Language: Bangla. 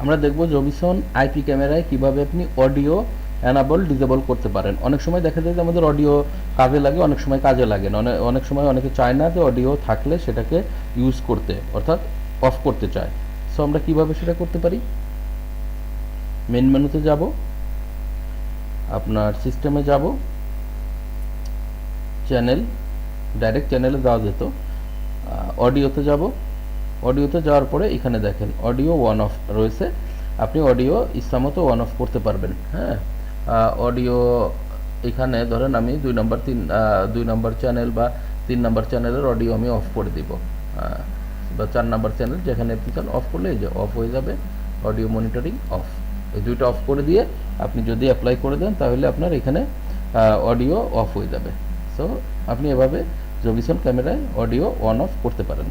আমরা দেখব জবিসন আইপি ক্যামেরায় কিভাবে আপনি অডিও অ্যানাবল ডিসেবল করতে পারেন। অনেক সময় দেখা যায় যে আমাদের অডিও কাজে লাগে, অনেক সময় কাজে লাগে না। অনেক সময় অনেকে চায় না যে অডিও থাকলে সেটাকে ইউজ করতে, অর্থাৎ অফ করতে চায়। সো আমরা কিভাবে সেটা করতে পারি? মেন মেনুতে যাব, আপনার সিস্টেমে যাব, চ্যানেল, ডাইরেক্ট চ্যানেলে যাওয়া যেত, অডিওতে যাব। অডিওতে যাওয়ার পরে এখানে দেখেন অডিও ওয়ান অফ রয়েছে, আপনি অডিও ইচ্ছামতো ওয়ান অফ করতে পারবেন। হ্যাঁ, অডিও এখানে ধরেন আমি 2 নম্বর চ্যানেল বা 3 নম্বর চ্যানেলের অডিও আমি অফ করে দিব, বা 4 নম্বর চ্যানেল যেখানে আপনি চান অফ করলে এই যে অফ হয়ে যাবে, অডিও মনিটরিং অফ। এই দুইটা অফ করে দিয়ে আপনি যদি অ্যাপ্লাই করে দেন তাহলে আপনার এখানে অডিও অফ হয়ে যাবে। সো আপনি এভাবে জবিসন ক্যামেরায় অডিও অন অফ করতে পারেন।